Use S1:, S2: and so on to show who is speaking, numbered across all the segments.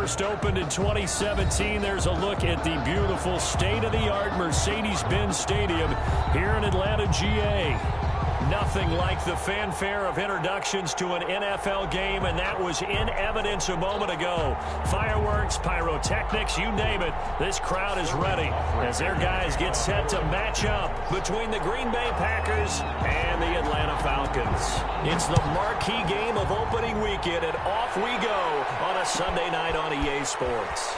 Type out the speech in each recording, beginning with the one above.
S1: First opened in 2017. There's a look at the beautiful state-of-the-art Mercedes-Benz Stadium here in Atlanta, GA. Nothing like the fanfare of introductions to an NFL game, and that was in evidence a moment ago. Fireworks, pyrotechnics, you name it. This crowd is ready as their guys get set to match up between the Green Bay Packers and the Atlanta Falcons. It's the marquee game of opening weekend, and off we go on a Sunday night on EA Sports.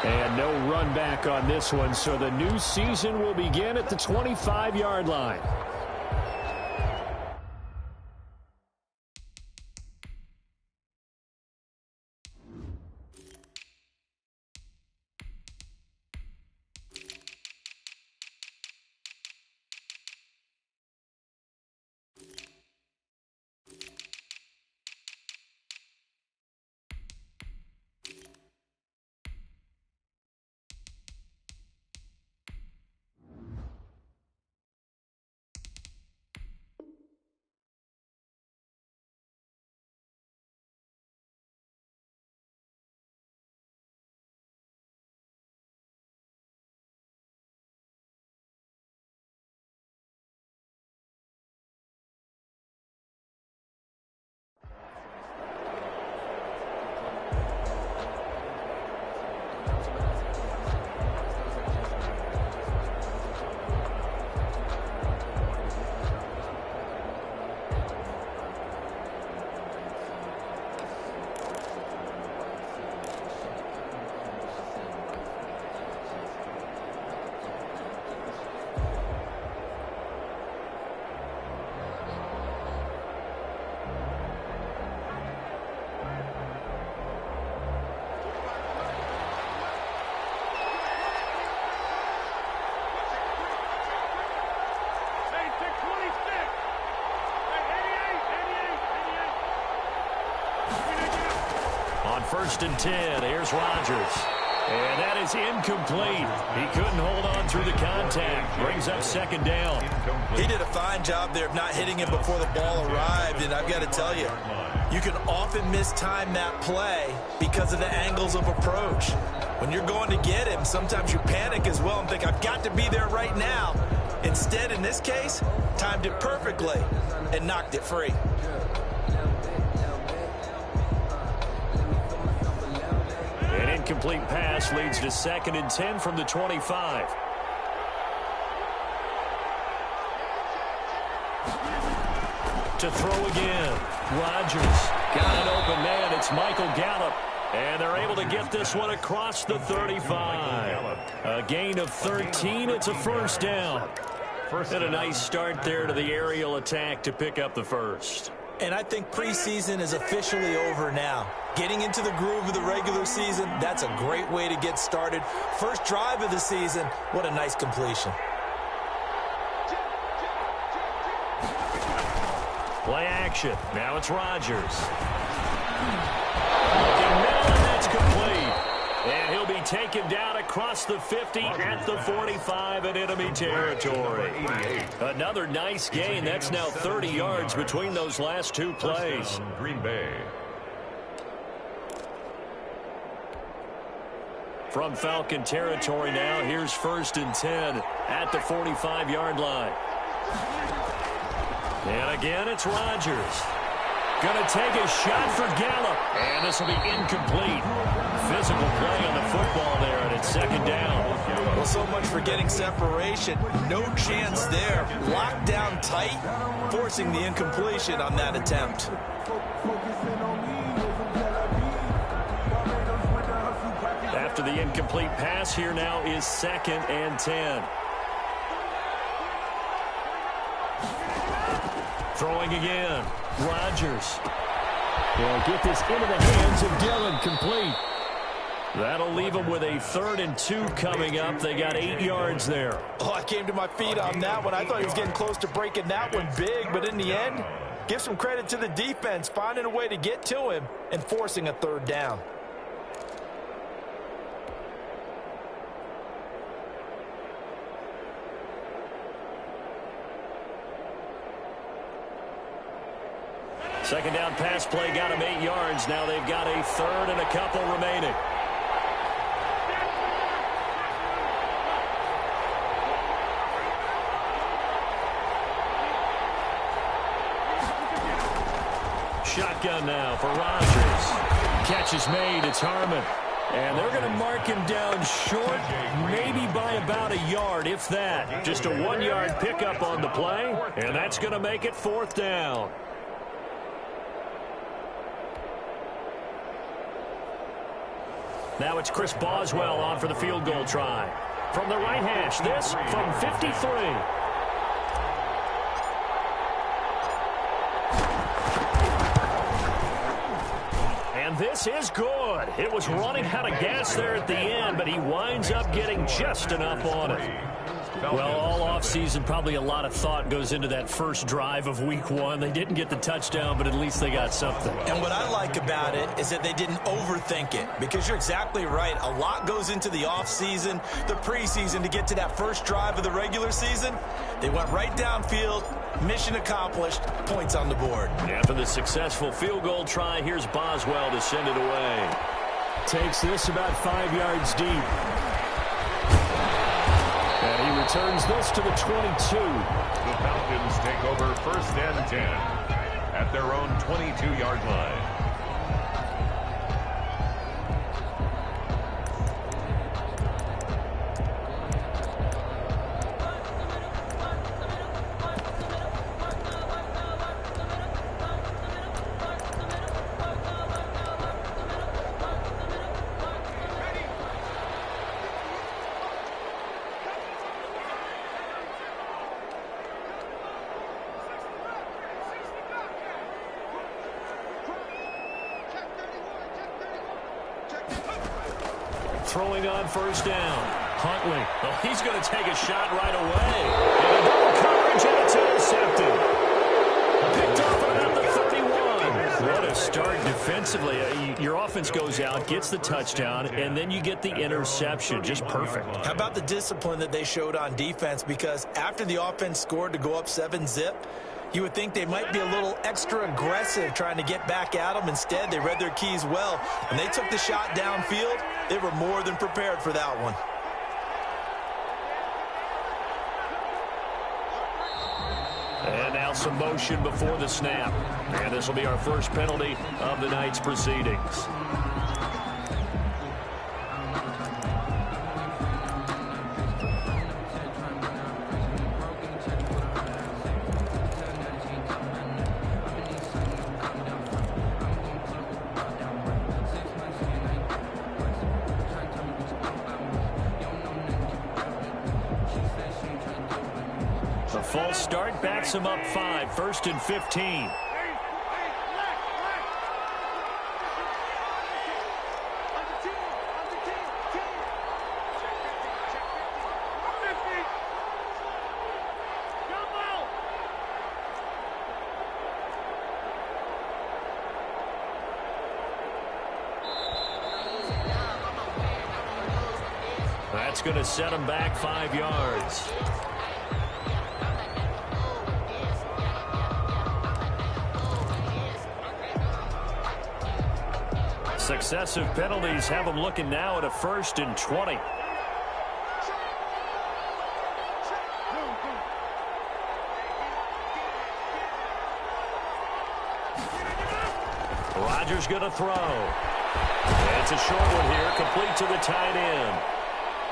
S1: And no run back on this one, so the new season will begin at the 25-yard line. First and 10, here's Rodgers. And that is incomplete. He couldn't hold on through the contact. Brings up second down.
S2: He did a fine job there of not hitting him before the ball arrived, and I've got to tell you, you can often mistime that play because of the angles of approach. When you're going to get him, sometimes you panic as well and think, I've got to be there right now. Instead, in this case, timed it perfectly and knocked it free.
S1: An incomplete pass leads to second and 10 from the 25. To throw again. Rodgers got an open man. It's Michael Gallup. And they're able to get this one across the 35. A gain of 13. It's a first down. And a nice start there to the aerial attack to pick up the first.
S2: And I think preseason is officially over now. Getting into the groove of the regular season, that's a great way to get started. First drive of the season, what a nice completion.
S1: Play action. Now it's Rodgers. Looking middle, and that's complete. And he'll be taken down across the 50 at the 45 in enemy territory. Another nice gain. That's now 30 yards between those last two plays.
S3: Green Bay.
S1: From Falcon territory now, here's first and 10 at the 45-yard line. And again, it's Rodgers. Going to take a shot for Gallup. And this will be incomplete. Physical play on the football there, and it's second down.
S2: Well, so much for getting separation. No chance there. Locked down tight, forcing the incompletion on that attempt.
S1: After the incomplete pass, here now is second and 10. Throwing again. Rodgers. Will get this into the hands of Dillon, complete. That'll leave them with a 3rd and 2 coming up. They got 8 yards there.
S2: Oh, I came to my feet on that one. I thought he was getting close to breaking that one big, but in the end, give some credit to the defense, finding a way to get to him and forcing a 3rd down.
S1: Second down pass play got him 8 yards. Now they've got a third and a couple remaining. Shotgun now for Rodgers. Catch is made. It's Harmon. And they're going to mark him down short, maybe by about a yard, if that. Just a 1-yard pickup on the play, and that's going to make it 4th down. Now it's Chris Boswell on for the field goal try. From the right hash, this from 53. And this is good. It was running out of gas there at the end, but he winds up getting just enough on it. Well, all offseason, probably a lot of thought goes into that first drive of week 1. They didn't get the touchdown, but at least they got something.
S2: And what I like about it is that they didn't overthink it, because you're exactly right. A lot goes into the offseason, the preseason, to get to that first drive of the regular season. They went right downfield, mission accomplished, points on the board.
S1: After the successful field goal try, here's Boswell to send it away. Takes this about 5 yards deep. And he returns this to the 22.
S3: The Falcons take over 1st and 10 at their own 22-yard line.
S1: Throwing on 1st down. Huntley. Well, he's going to take a shot right away. And double coverage, and it's intercepted. Picked off at about the 31. What a start defensively. Your offense goes out, gets the touchdown, and then you get the interception. Just perfect.
S2: How about the discipline that they showed on defense? Because after the offense scored to go up 7-zip, you would think they might be a little extra aggressive trying to get back at them. Instead, they read their keys well. When they took the shot downfield, they were more than prepared for that one.
S1: And now some motion before the snap. And this will be our first penalty of the night's proceedings. The false start backs him up 5, 1st and 15. That's going to set him back 5 yards. Successive penalties have them looking now at a 1st and 20. Rodgers going to throw. And it's a short one here, complete to the tight end.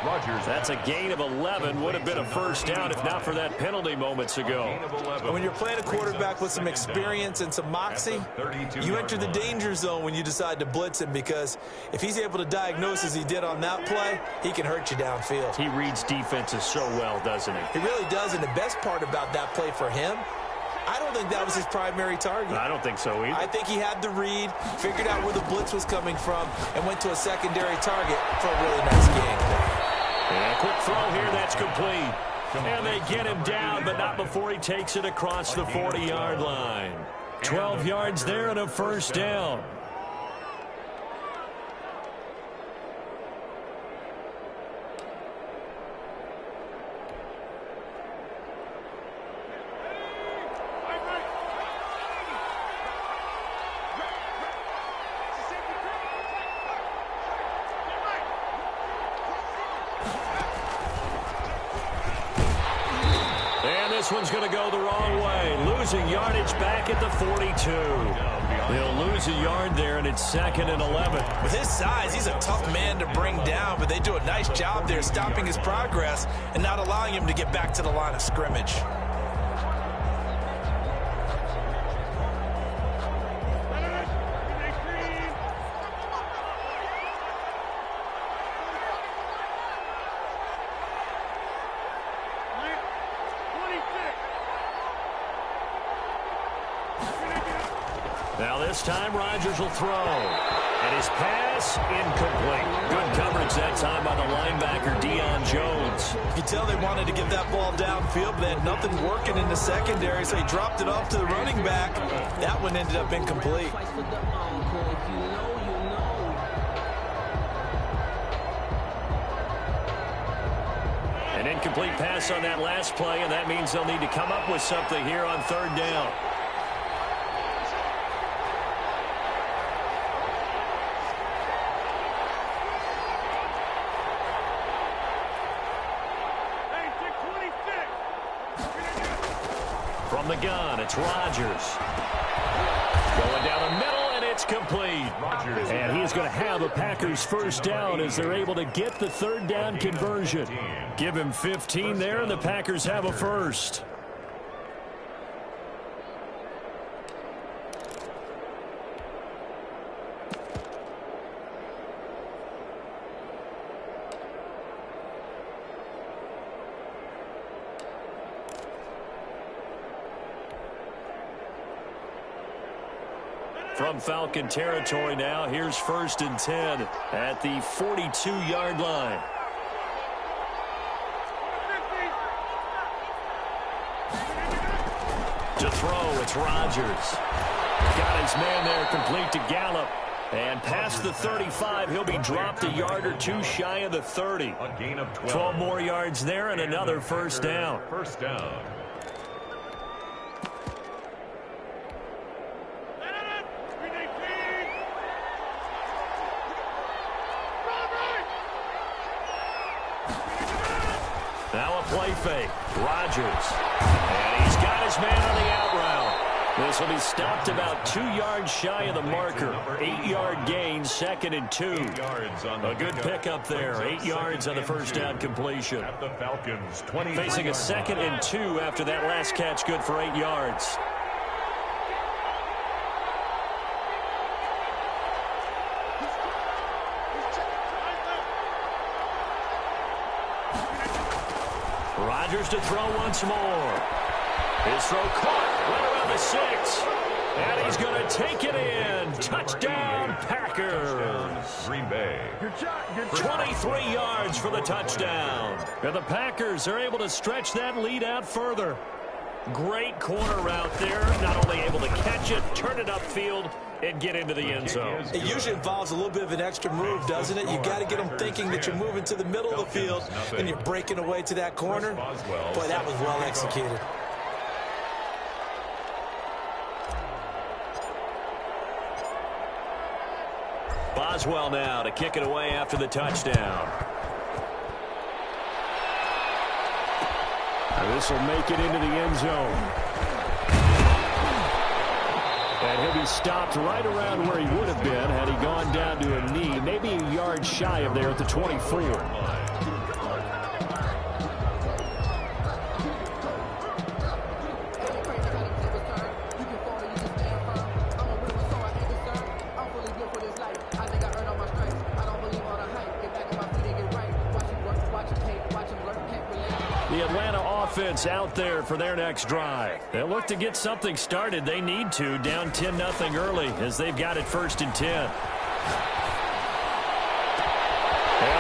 S3: Rodgers.
S1: That's a gain of 11. Would have been a 1st down if not for that penalty moments ago.
S2: And when you're playing a quarterback with some experience and some moxie, you enter the danger zone when you decide to blitz him, because if he's able to diagnose as he did on that play, he can hurt you downfield.
S1: He reads defenses so well, doesn't he?
S2: He really does, and the best part about that play for him, I don't think that was his primary target.
S1: I don't think so either.
S2: I think he had the read, figured out where the blitz was coming from, and went to a secondary target for a really nice game.
S1: And a quick throw here, that's complete. And they get him down, but not before he takes it across the 40-yard line. 12 yards there and a 1st down. this one's going to go the wrong way. Losing yardage back at the 42. He'll lose a yard there, and it's 2nd and 11.
S2: With his size, he's a tough man to bring down, but they do a nice job there stopping his progress and not allowing him to get back to the line of scrimmage.
S1: Now this time Rodgers will throw. And his pass incomplete. Good coverage that time by the linebacker, Deion Jones.
S2: You can tell they wanted to get that ball downfield, but they had nothing working in the secondary, so he dropped it off to the running back. That one ended up incomplete.
S1: An incomplete pass on that last play, and that means they'll need to come up with something here on 3rd down. From the gun, it's Rodgers. Going down the middle, and it's complete. And he's going to have a Packers first down as they're able to get the 3rd down conversion. Give him 15 there, and the Packers have a first. From Falcon territory now, here's 1st and 10 at the 42-yard line. To throw, it's Rodgers. Got his man there, complete to Gallup. And past the 35, he'll be dropped a yard or two shy of the 30.
S3: A gain of
S1: 12 more yards there and another first down.
S3: First down.
S1: Now a play fake. Rodgers. And he's got his man on the out route. This will be stopped about 2 yards shy of the marker. 8-yard gain, 2nd and 2. A good pickup there. 8 yards on the first down completion.
S3: At the Falcons, 20.
S1: Facing a 2nd and 2 after that last catch, good for 8 yards. Rodgers to throw once more. His throw caught right around the 6. And he's going to take it in. Touchdown, Packers.
S3: Green Bay.
S1: 23 yards for the touchdown. And the Packers are able to stretch that lead out further. Great corner route there. Not only able to catch it, turn it upfield, and get into the end zone.
S2: It usually involves a little bit of an extra move, doesn't it? You got to get them thinking that you're moving to the middle of the field and you're breaking away to that corner. Boy, that was well executed.
S1: Boswell now to kick it away after the touchdown. And this will make it into the end zone. And he'll be stopped right around where he would have been had he gone down to a knee, maybe a yard shy of there at the 24. The Atlanta offense out there for their next drive. They'll look to get something started. They need to, down 10-0 early as they've got it 1st and 10. And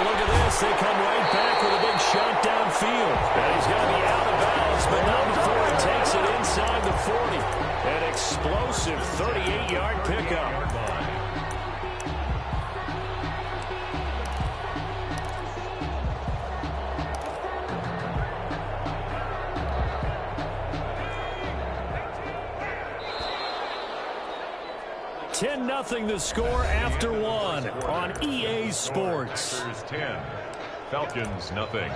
S1: look at this. They come right back with a big shot downfield. And he's going to be out of bounds, but not before he takes it inside the 40. An explosive 38-yard pickup. Nothing the score after 1 on EA Sports.
S3: 10, Falcons nothing.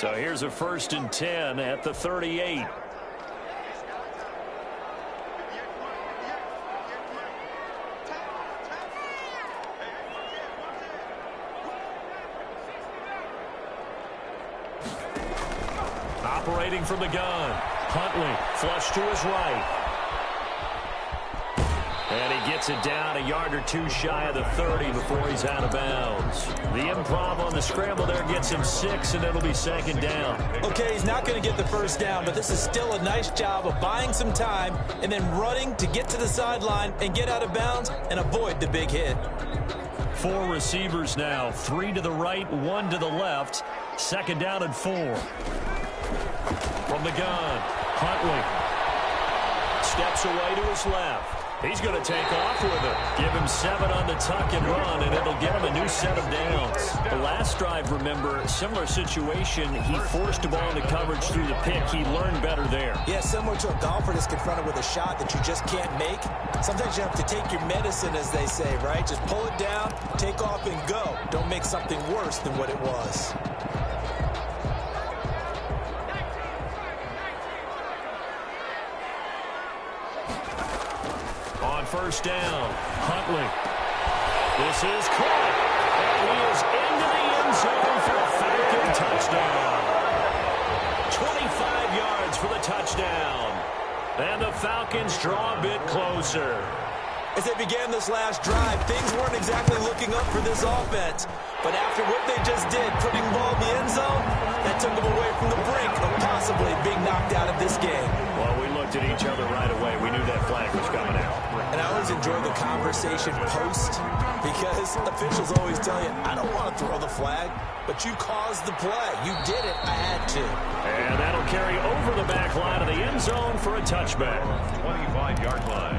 S1: So here's a 1st and 10 at the 38. Operating from the gun. Huntley, flush to his right. And he gets it down a yard or two shy of the 30 before he's out of bounds. The improv on the scramble there gets him 6, and it'll be 2nd down.
S2: Okay, he's not going to get the 1st down, but this is still a nice job of buying some time and then running to get to the sideline and get out of bounds and avoid the big hit.
S1: 4 receivers now, 3 to the right, 1 to the left. 2nd down and 4. From the gun, Huntley steps away to his left. He's going to take off with it. Give him 7 on the tuck and run, and it'll get him a new set of downs. The last drive, remember, similar situation. He forced the ball into coverage through the pick. He learned better there.
S2: Yeah, similar to a golfer that's confronted with a shot that you just can't make. Sometimes you have to take your medicine, as they say, right? Just pull it down, take off, and go. Don't make something worse than what it was.
S1: On 1st down, Huntley. This is caught. And he is into the end zone for a Falcon touchdown. 25 yards for the touchdown. And the Falcons draw a bit closer.
S2: As they began this last drive, things weren't exactly looking up for this offense. But after what they just did, putting the ball in the end zone, that took them away from the brink of possibly being knocked out of this game.
S1: Well, we looked at each other right away. We knew that flag was coming out.
S2: And I always enjoy the conversation post because officials always tell you, I don't want to throw the flag, but you caused the play. You did it. I had to.
S1: And that'll carry over the back line of the end zone for a touchback.
S3: 25-yard line.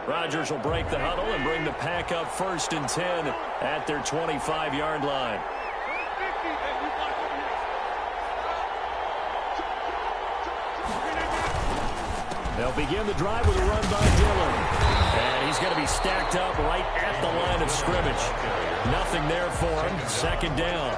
S1: Rodgers will break the huddle and bring the pack up 1st and 10 at their 25-yard line. They'll begin the drive with a run by Dillon. And he's going to be stacked up right at the line of scrimmage. Nothing there for him. 2nd down.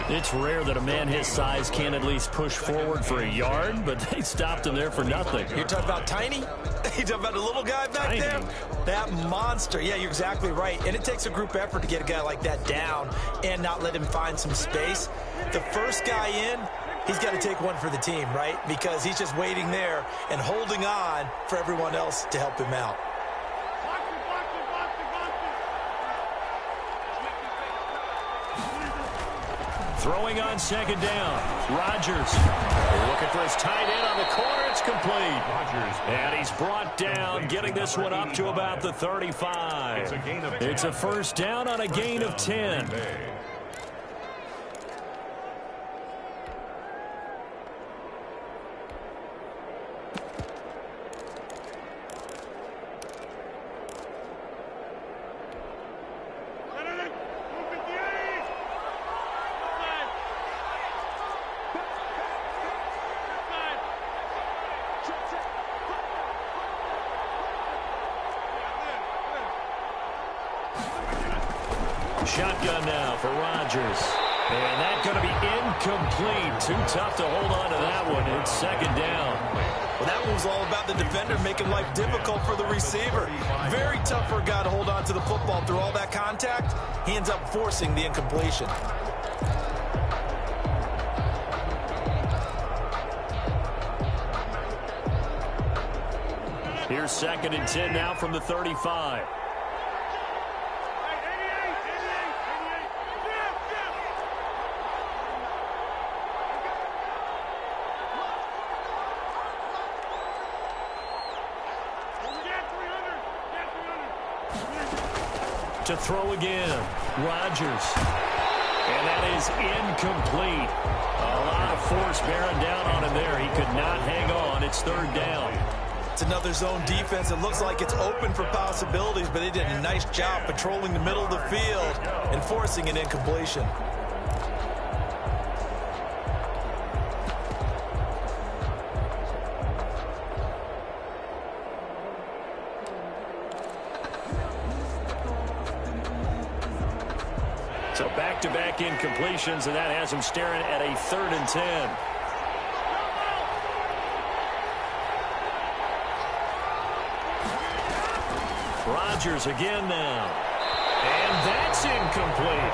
S1: It's rare that a man his size can at least push forward for a yard, but they stopped him there for nothing.
S2: You're talking about tiny? You're talking about the little guy back there? That monster. Yeah, you're exactly right. And it takes a group effort to get a guy like that down and not let him find some space. The first guy in, he's got to take one for the team, right? Because he's just waiting there and holding on for everyone else to help him out.
S1: Throwing on 2nd down. Rodgers looking for his tight end on the corner. It's complete. And he's brought down, getting this one up to about the 35. It's a 1st down on a gain of 10. Shotgun now for Rodgers. And that's going to be incomplete. Too tough to hold on to that one. It's 2nd down.
S2: Well, that one was all about the defender making life difficult for the receiver. Very tough for a guy to hold on to the football through all that contact. He ends up forcing the incompletion.
S1: Here's 2nd and 10 now from the 35. To throw again, Rodgers. And that is incomplete. A lot of force bearing down on him there. He could not hang on. It's 3rd down.
S2: It's another zone defense. It looks like it's open for possibilities, but they did a nice job patrolling the middle of the field and forcing an incompletion.
S1: So back-to-back incompletions, and that has him staring at a 3rd and 10. Rodgers again now. And that's incomplete.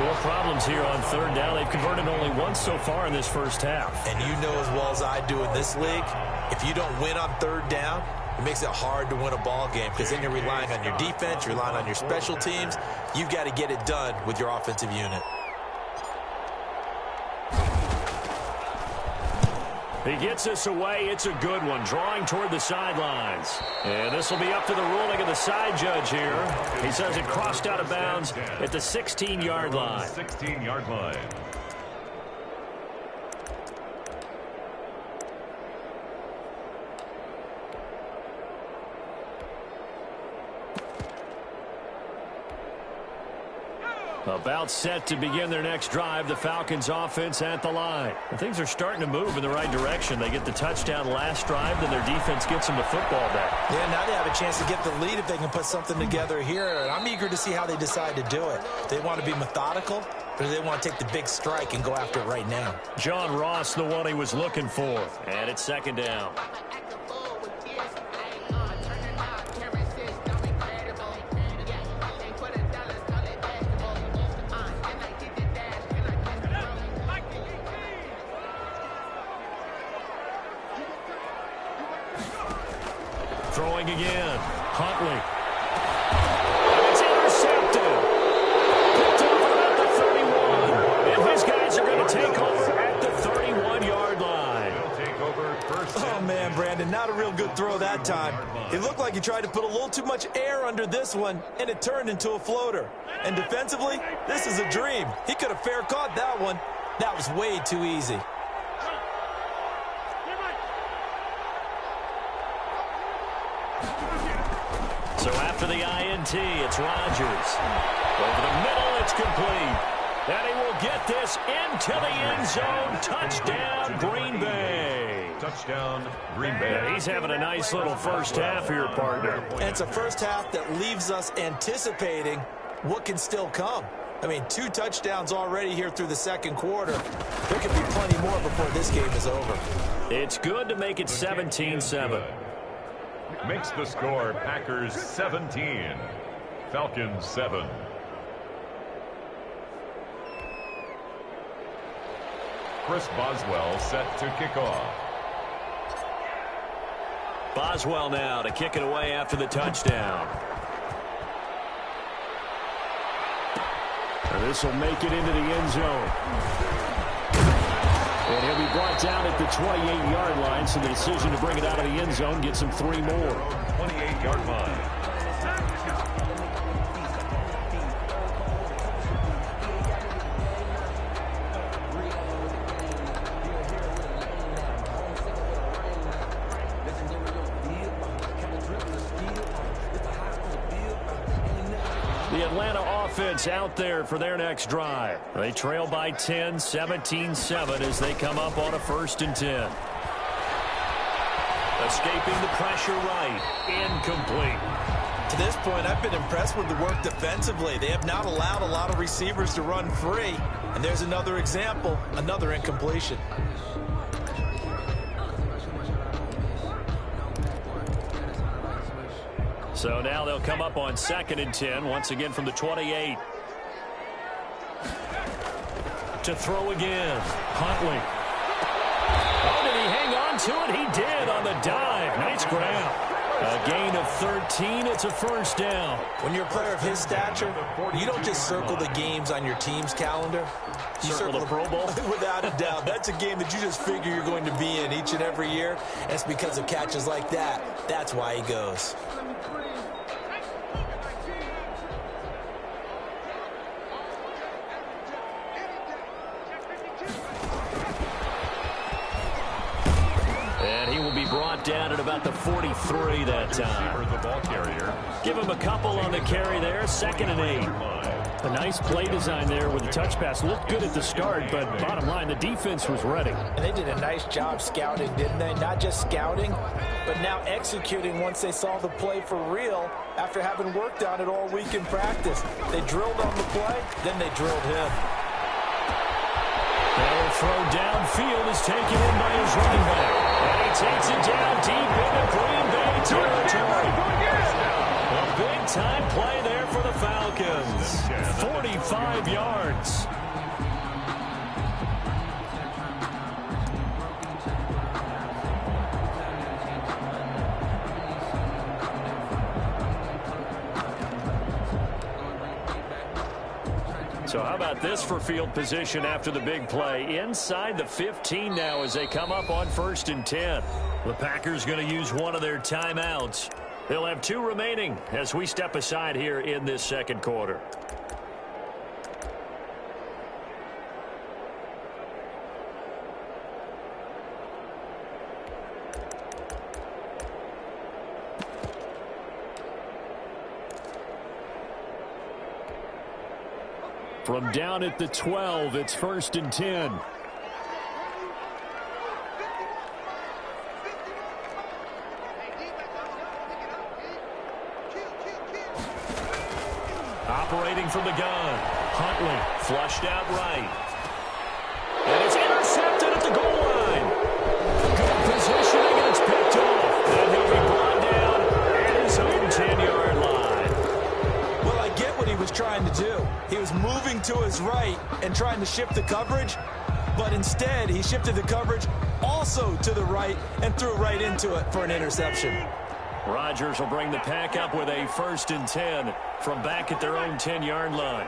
S1: More problems here on 3rd down. They've converted only once so far in this first half.
S2: And you know as well as I do in this league, if you don't win on 3rd down, it makes it hard to win a ball game because then you're relying on your defense, you're relying on your special teams. You've got to get it done with your offensive unit.
S1: He gets us away. It's a good one. Drawing toward the sidelines. And this will be up to the ruling of the side judge here. He says it crossed out of bounds at the 16-yard line.
S3: 16-yard line.
S1: About set to begin their next drive, the Falcons offense at the line. And things are starting to move in the right direction. They get the touchdown last drive, then their defense gets them the football back.
S2: Yeah, now they have a chance to get the lead if they can put something together here. And I'm eager to see how they decide to do it. They want to be methodical, or do they want to take the big strike and go after it right now?
S1: John Ross, the one he was looking for. And it's 2nd down. Throwing again. Huntley. And it's intercepted. Picked off about the 31. And his guys are going to take over at the 31-yard line.
S3: They'll take over first.
S2: Oh, man, Brandon, not a real good throw that time. It looked like he tried to put a little too much air under this one, and it turned into a floater. And defensively, this is a dream. He could have fair caught that one. That was way too easy.
S1: So after the INT, it's Rodgers. Over the middle, it's complete. And he will get this into the end zone. Touchdown, Green Bay.
S3: Touchdown, Green Bay.
S1: Yeah, he's having a nice little first half here, partner.
S2: And it's a first half that leaves us anticipating what can still come. I mean, 2 touchdowns already here through the 2nd quarter. There could be plenty more before this game is over.
S1: It's good to make it 17-7.
S3: Makes the score Packers 17, Falcons 7. Chris Boswell set to kick off.
S1: Boswell now to kick it away after the touchdown. And this will make it into the end zone. And he'll be brought down at the 28-yard line, so the decision to bring it out of the end zone gets him 3 more.
S3: 28-yard line.
S1: The Atlanta offense out there for their next drive. They trail by 10, 17-7 as they come up on a 1st and 10. Escaping the pressure right. Incomplete.
S2: To this point, I've been impressed with the work defensively. They have not allowed a lot of receivers to run free. And there's another example, another incompletion.
S1: So now they'll come up on 2nd and 10, once again from the 28. To throw again. Huntley. Oh, did he hang on to it? He did on the dive. Nice grab. A gain of 13. It's a 1st down.
S2: When you're a player of his stature, you don't just circle the games on your team's calendar. You
S1: circle the Pro Bowl?
S2: Without a doubt. That's a game that you just figure you're going to be in each and every year. And it's because of catches like that. That's why he goes.
S1: Brought down at about the 43 that time.
S3: The ball carrier.
S1: Give him a couple on the carry there. 2nd and 8. A nice play design there with the touch pass. Looked good at the start, but bottom line, the defense was ready.
S2: And they did a nice job scouting, didn't they? Not just scouting, but now executing once they saw the play for real after having worked on it all week in practice. They drilled on the play, then they drilled him.
S1: They'll throw downfield is taken in by his running back. And he takes it down deep into Green Bay territory. A big-time play there for the Falcons. 45 yards. So how about this for field position after the big play? Inside the 15 now as they come up on 1st and 10. The Packers going to use one of their timeouts. They'll have 2 remaining as we step aside here in this second quarter. From down at the 12, it's 1st and 10. Operating from the gun. Huntley flushed out right. And it's intercepted at the goal line. Good positioning, and it's picked off. And he'll be brought down at his own 10-yard line.
S2: Well, I get what he was trying to do. He was moving to his right and trying to shift the coverage, but instead he shifted the coverage also to the right and threw right into it for an interception.
S1: Rodgers will bring the pack up with a 1st and 10 from back at their own 10-yard line.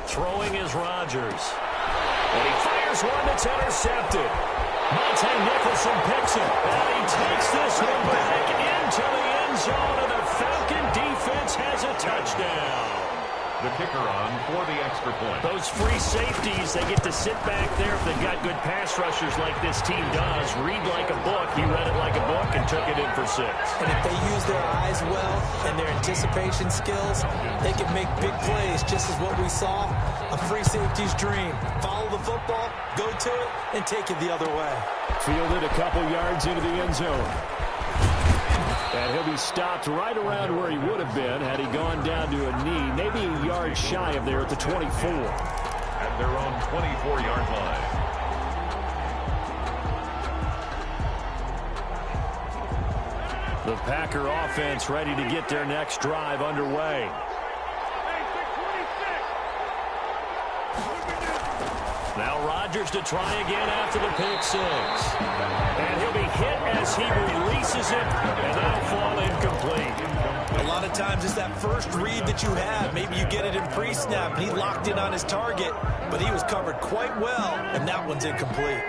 S1: Throwing is Rodgers. And he fires one that's intercepted. Monte Nicholson picks it. And he takes this one back into the end zone, and the Falcon defense has a touchdown.
S3: The kicker on for the extra point.
S1: Those free safeties, they get to sit back there if they've got good pass rushers like this team does. Read like a book. He read it like a book and took it in for 6.
S2: And if they use their eyes well and their anticipation skills, they can make big plays, just as what we saw. A free safety's dream. Follow the football, go to it, and take it the other way.
S1: Fielded a couple yards into the end zone. And he'll be stopped right around where he would have been had he gone down to a knee, maybe a yard shy of there at the 24.
S3: At their own 24-yard line.
S1: The Packer offense ready to get their next drive underway. Now Rodgers to try again after the pick 6. And he'll be hit as he releases it, and that'll fall incomplete.
S2: A lot of times it's that first read that you have. Maybe you get it in pre-snap, and he locked in on his target, but he was covered quite well, and that one's incomplete.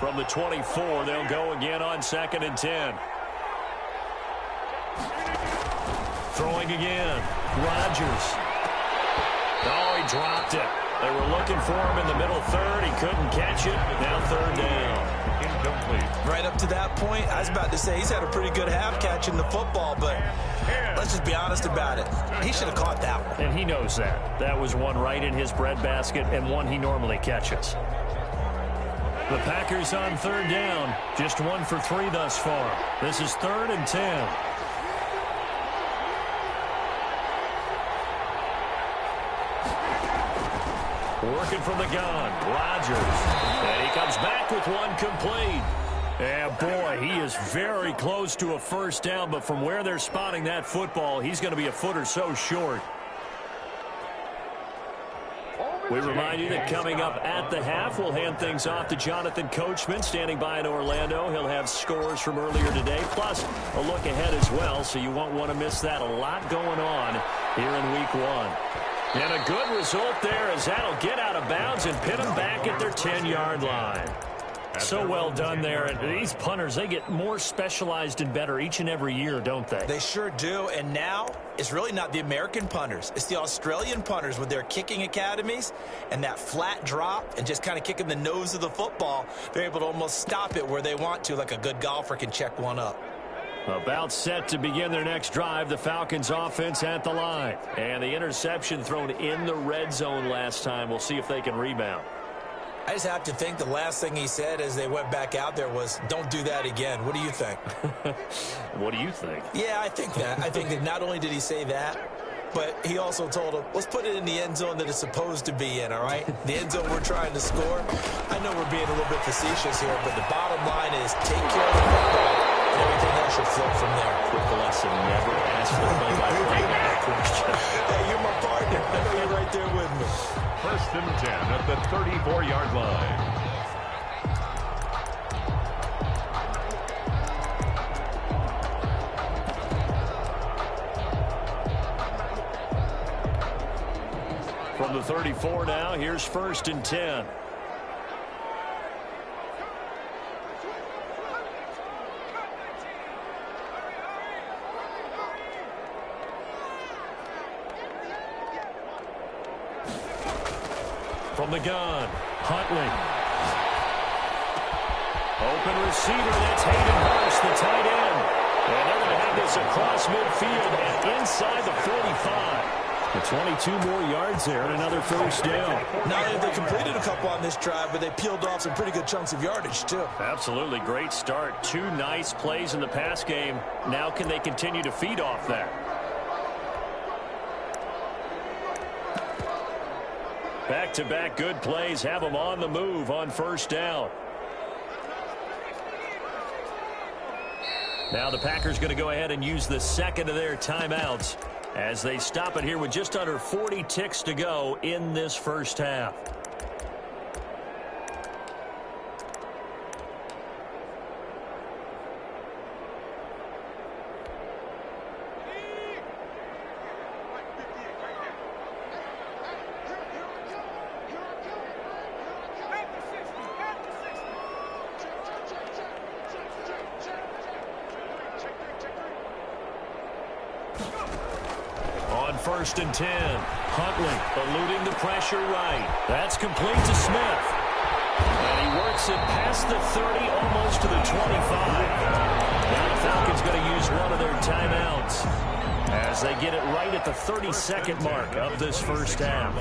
S1: From the 24, they'll go again on 2nd and 10. Throwing again. Rodgers. Oh, he dropped it. They were looking for him in the middle 3rd. He couldn't catch it. Now 3rd down.
S3: Incomplete.
S2: Right up to that point, I was about to say he's had a pretty good half catching the football, but let's just be honest about it. He should have caught that one.
S1: And he knows that. That was one right in his breadbasket and one he normally catches. The Packers on 3rd down. Just 1 for 3 thus far. This is 3rd and 10. Working from the gun, Rodgers. And he comes back with one complete. And boy, he is very close to a 1st down, but from where they're spotting that football, he's going to be a foot or so short. We remind you that coming up at the half, we'll hand things off to Jonathan Coachman, standing by in Orlando. He'll have scores from earlier today, plus a look ahead as well, so you won't want to miss that. A lot going on here in Week 1. And a good result there as that'll get out of bounds and pin them back at their 10-yard line. So well done there. And these punters, they get more specialized and better each and every year, don't they?
S2: They sure do. And now it's really not the American punters. It's the Australian punters with their kicking academies and that flat drop and just kind of kicking the nose of the football. They're able to almost stop it where they want to, like a good golfer can check one up.
S1: About set to begin their next drive, the Falcons offense at the line. And the interception thrown in the red zone last time. We'll see if they can rebound.
S2: I just have to think the last thing he said as they went back out there was, don't do that again. What do you think?
S1: What do you think?
S2: Yeah, I think that. I think that not only did he say that, but he also told him, let's put it in the end zone that it's supposed to be in, all right? The end zone we're trying to score. I know we're being a little bit facetious here, but the bottom line is take care of the football, and everything else should flow from there.
S1: Quick lesson, never ask for play-by-play question.
S2: Hey, you're my partner. I know you're right there with me.
S3: 1st and 10 at the 34-yard line.
S1: From the 34 now, here's 1st and 10. From the gun, Huntley. Open receiver, that's Hayden Hurst, the tight end. And they're going to have this across midfield and inside the 45. The 22 more yards there and another 1st down.
S2: Not only have they completed a couple on this drive, but they peeled off some pretty good chunks of yardage, too.
S1: Absolutely great start. 2 nice plays in the pass game. Now can they continue to feed off that? Back-to-back good plays have them on the move on 1st down. Now the Packers going to go ahead and use the second of their timeouts as they stop it here with just under 40 ticks to go in this 1st half. On 1st and 10, Huntley eluding the pressure right. That's complete to Smith. And he works it past the 30, almost to the 25. Now the Falcons going to use one of their timeouts as they get it right at the 32nd mark of this 1st half.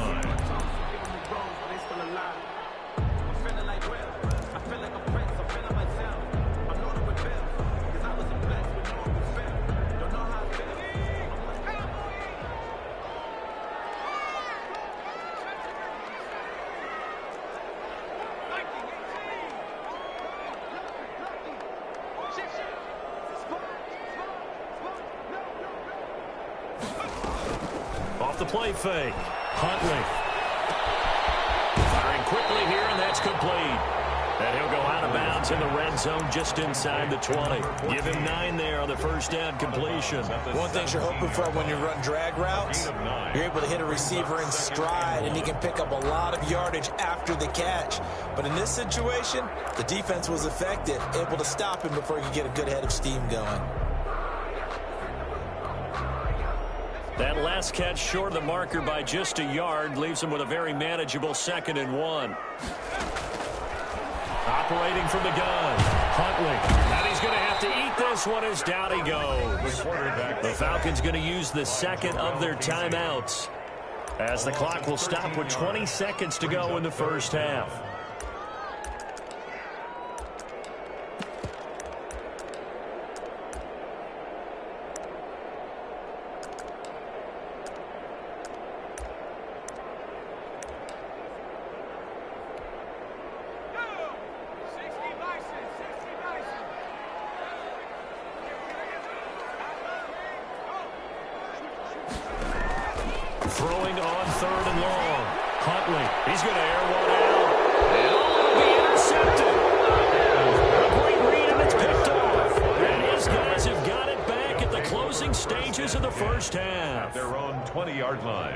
S1: Off the play fake, Huntley. Firing quickly here, and that's complete. And he'll go out of bounds in the red zone just inside the 20. Give him 9 there on the 1st down completion.
S2: One thing you're hoping for when you run drag routes, you're able to hit a receiver in stride, and he can pick up a lot of yardage after the catch. But in this situation, the defense was effective, able to stop him before he could get a good head of steam going.
S1: That last catch short of the marker by just a yard leaves him with a very manageable 2nd and 1. Operating from the gun, Huntley. And he's going to have to eat this one as down he goes. The Falcons going to use the second of their timeouts as the clock will stop with 20 seconds to go in the 1st half. Throwing on 3rd and long. Huntley, he's going to air one out. And will be intercepted. A great read, and it's picked off. And his guys have got it back at the closing stages of the 1st half.
S3: At their own 20-yard line.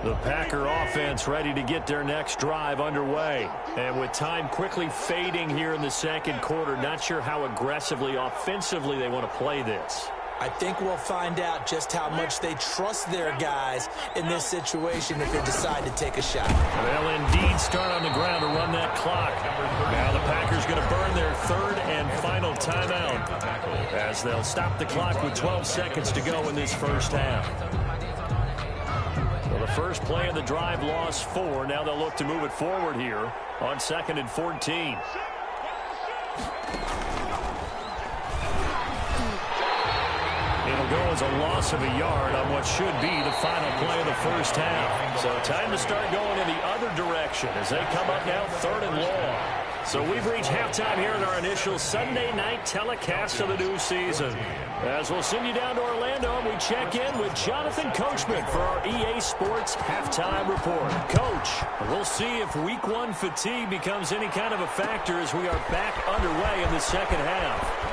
S1: The Packer offense ready to get their next drive underway. And with time quickly fading here in the second quarter, not sure how aggressively, offensively they want to play this.
S2: I think we'll find out just how much they trust their guys in this situation if they decide to take a shot.
S1: They'll indeed start on the ground to run that clock. Now the Packers going to burn their third and final timeout as they'll stop the clock with 12 seconds to go in this first half. So the first play of the drive lost 4. Now they'll look to move it forward here on 2nd and 14. It'll go as a loss of a yard on what should be the final play of the first half. So time to start going in the other direction as they come up now 3rd and long. So we've reached halftime here in our initial Sunday night telecast of the new season. As we'll send you down to Orlando, and we check in with Jonathan Coachman for our EA Sports Halftime Report. Coach, we'll see if Week 1 fatigue becomes any kind of a factor as we are back underway in the second half.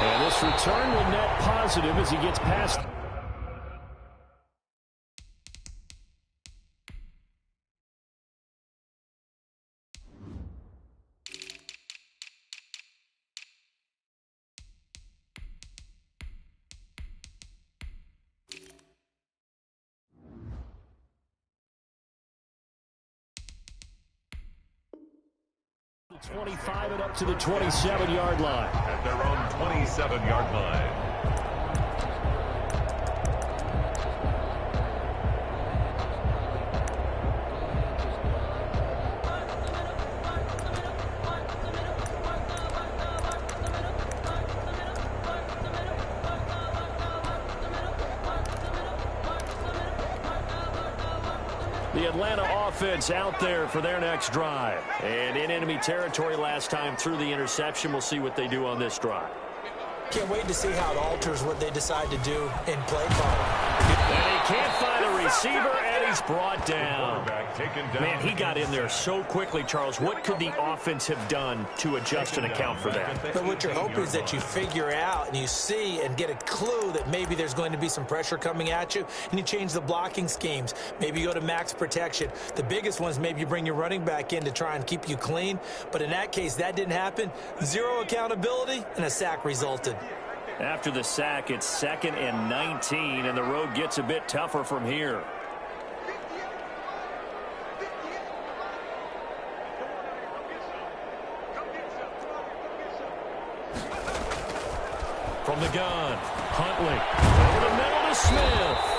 S1: And this return will net positive as he gets past. The 25 and up to the 27-yard line.
S3: At their own 27-yard line.
S1: The Atlanta offense out there for their next drive. And in enemy territory last time through the interception. We'll see what they do on this drive.
S2: Can't wait to see how it alters what they decide to do in play calling.
S1: And he can't find a receiver, and he's brought down. Man, he got in there so quickly, Charles. What could the offense have done to adjust and account for that?
S2: But what you're hoping is that you figure out and you see and get a clue that maybe there's going to be some pressure coming at you, and you change the blocking schemes. Maybe you go to max protection. The biggest one is maybe you bring your running back in to try and keep you clean. But in that case, that didn't happen. Zero accountability, and a sack resulted.
S1: After the sack, it's 2nd and 19, and the road gets a bit tougher from here. From the gun, Huntley. Over the middle to Smith.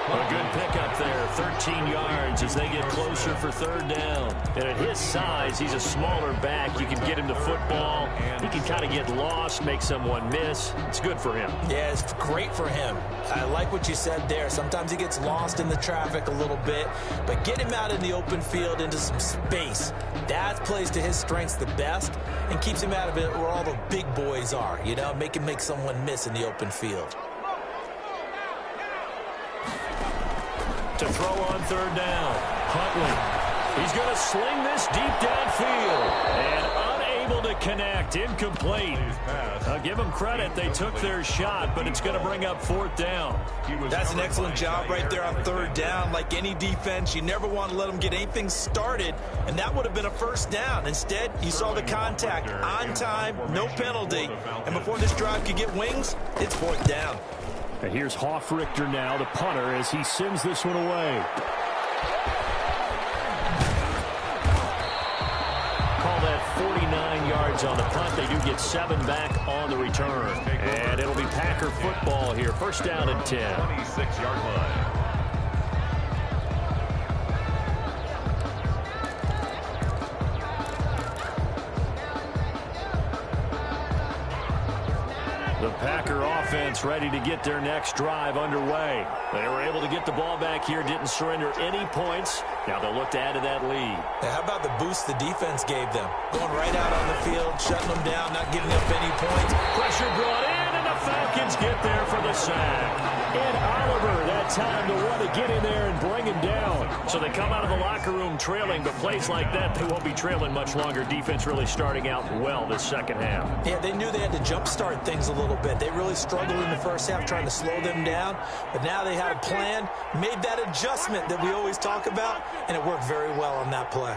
S1: A good pickup there, 13 yards as they get closer for 3rd down. And at his size, he's a smaller back. You can get him the football. He can kind of get lost, make someone miss. It's good for him.
S2: Yeah, it's great for him. I like what you said there. Sometimes he gets lost in the traffic a little bit, but get him out in the open field into some space. That plays to his strengths the best and keeps him out of it where all the big boys are, you know, make him make someone miss in the open field.
S1: To throw on 3rd down. Huntley. He's going to sling this deep downfield. And unable to connect. Incomplete. I'll give them credit. They took their shot, but it's going to bring up 4th down.
S2: That's an excellent job right there on 3rd down. Like any defense, you never want to let them get anything started, and that would have been a 1st down. Instead, you saw the contact on time, no penalty, and before this drive could get wings, it's 4th down.
S1: And here's Hoffrichter now, the punter, as he sends this one away. Call that 49 yards on the punt. They do get 7 back on the return. And it'll be Packer football here. 1st down and 10.
S3: 26-yard line.
S1: The Packer offense ready to get their next drive underway. They were able to get the ball back here, didn't surrender any points. Now they'll look to add to that lead.
S2: Now, how about the boost the defense gave them? Going right out on the field, shutting them down, not giving up any points.
S1: Pressure brought in, and the Falcons get there for the sack. And Oliver, that time to want to get in there and bring him down. So they come out of the locker room trailing, but plays like that, they won't be trailing much longer. Defense really starting out well this second half.
S2: Yeah, they knew they had to jumpstart things a little bit. They really struggled in the first half trying to slow them down, but now they had a plan, made that adjustment that we always talk about, and it worked very well on that play.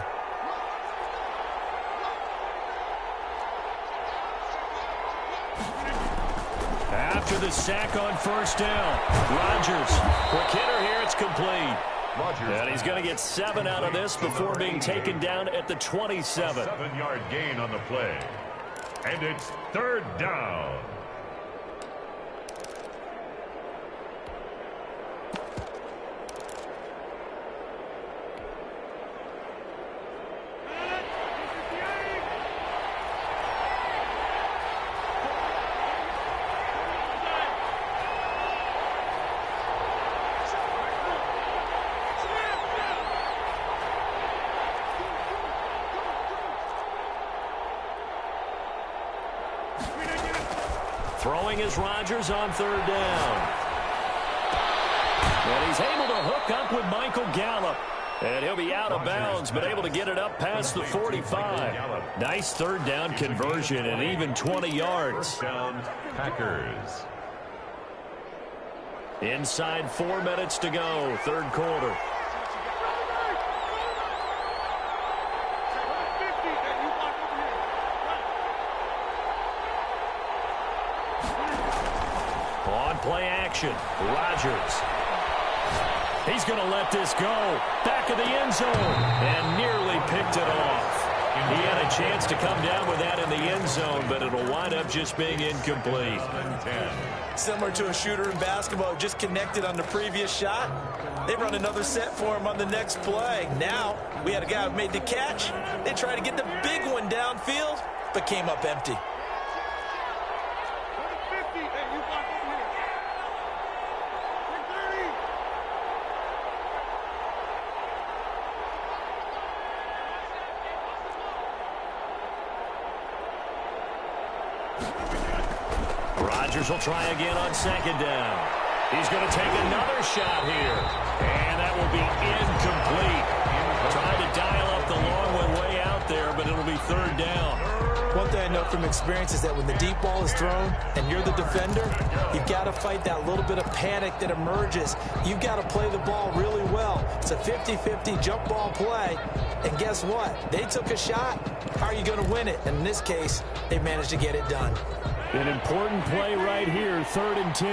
S1: After the sack on first down, Rodgers, quick hitter here, it's complete. And he's going to get 7 out of this before being taken down at the 27.
S3: 7-yard gain on the play. And it's 3rd down.
S1: Throwing is Rodgers on 3rd down. And he's able to hook up with Michael Gallup. And he'll be out of bounds, but able to get it up past the 45. Nice 3rd down conversion and even 20 yards.
S3: 1st down, Packers.
S1: Inside 4 minutes to go, 3rd quarter. On play action, Rodgers. He's going to let this go. Back of the end zone. And nearly picked it off. He had a chance to come down with that in the end zone, but it'll wind up just being incomplete.
S2: Similar to a shooter in basketball, just connected on the previous shot. They run another set for him on the next play. Now, we had a guy who made the catch. They tried to get the big one downfield, but came up empty.
S1: Rodgers will try again on 2nd down. He's going to take another shot here. And that will be incomplete. Trying to dial up the long one way out there, but it'll be 3rd down.
S2: One thing I know from experience is that when the deep ball is thrown and you're the defender, you've got to fight that little bit of panic that emerges. You've got to play the ball really well. It's a 50-50 jump ball play. And guess what? They took a shot. How are you going to win it? And in this case, they managed to get it done.
S1: An important play right here, 3rd and 10.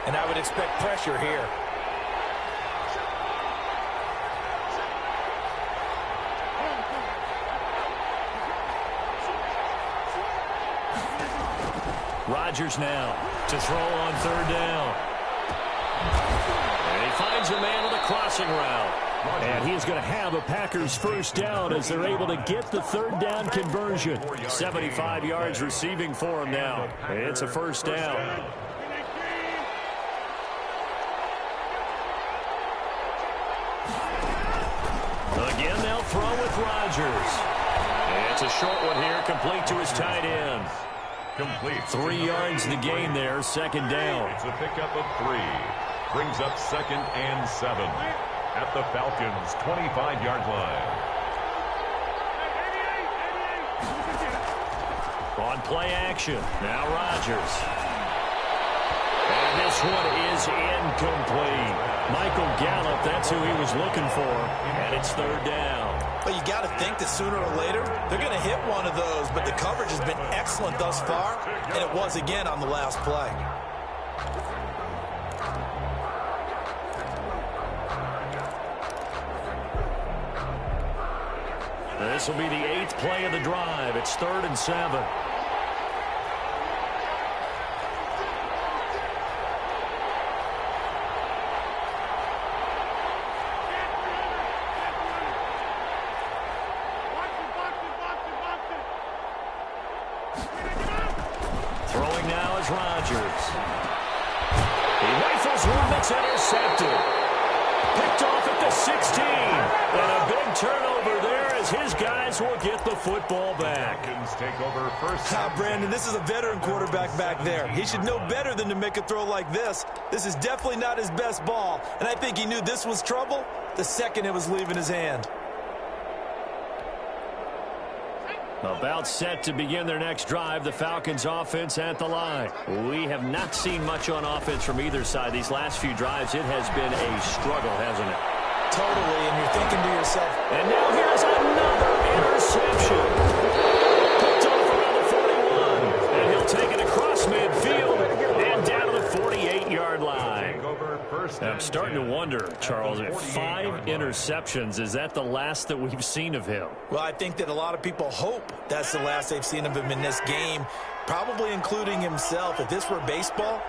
S2: And I would expect pressure here.
S1: Rodgers now to throw on 3rd down. And he finds a man with a crossing route. And he is going to have a Packers 1st down as they're able to get the 3rd down conversion. 75 yards receiving for him now. It's a 1st down. Again, they'll throw with Rodgers. It's a short one here, complete to his tight end.
S3: Complete.
S1: 3 yards the gain there, 2nd down.
S3: It's a pickup of 3. Brings up 2nd and 7. At the Falcons' 25-yard line.
S1: On play action, now Rodgers. And this one is incomplete. Michael Gallup, that's who he was looking for, and it's 3rd down.
S2: But you got to think that sooner or later, they're going to hit one of those, but the coverage has been excellent thus far, and it was again on the last play.
S1: This will be the 8th play of the drive. It's 3rd and 7. Throwing now is Rodgers. He rifles one that's intercepted. Picked off at the 16. And a big turnover there as his guys will get the football back.
S3: Take over 1st.
S2: Now, Brandon, this is a veteran quarterback back there. He should know better than to make a throw like this. This is definitely not his best ball. And I think he knew this was trouble, the second it was leaving his hand.
S1: About set to begin their next drive, the Falcons offense at the line. We have not seen much on offense from either side. These last few drives, it has been a struggle, hasn't it?
S2: Totally, and you're thinking to yourself.
S1: And now here's another interception. Picked off around the 41. And he'll take it across midfield and down to the 48-yard line. I'm starting to wonder, Charles, if 5 interceptions, is that the last that we've seen of him?
S2: Well, I think that a lot of people hope that's the last they've seen of him in this game, probably including himself. If this were baseball,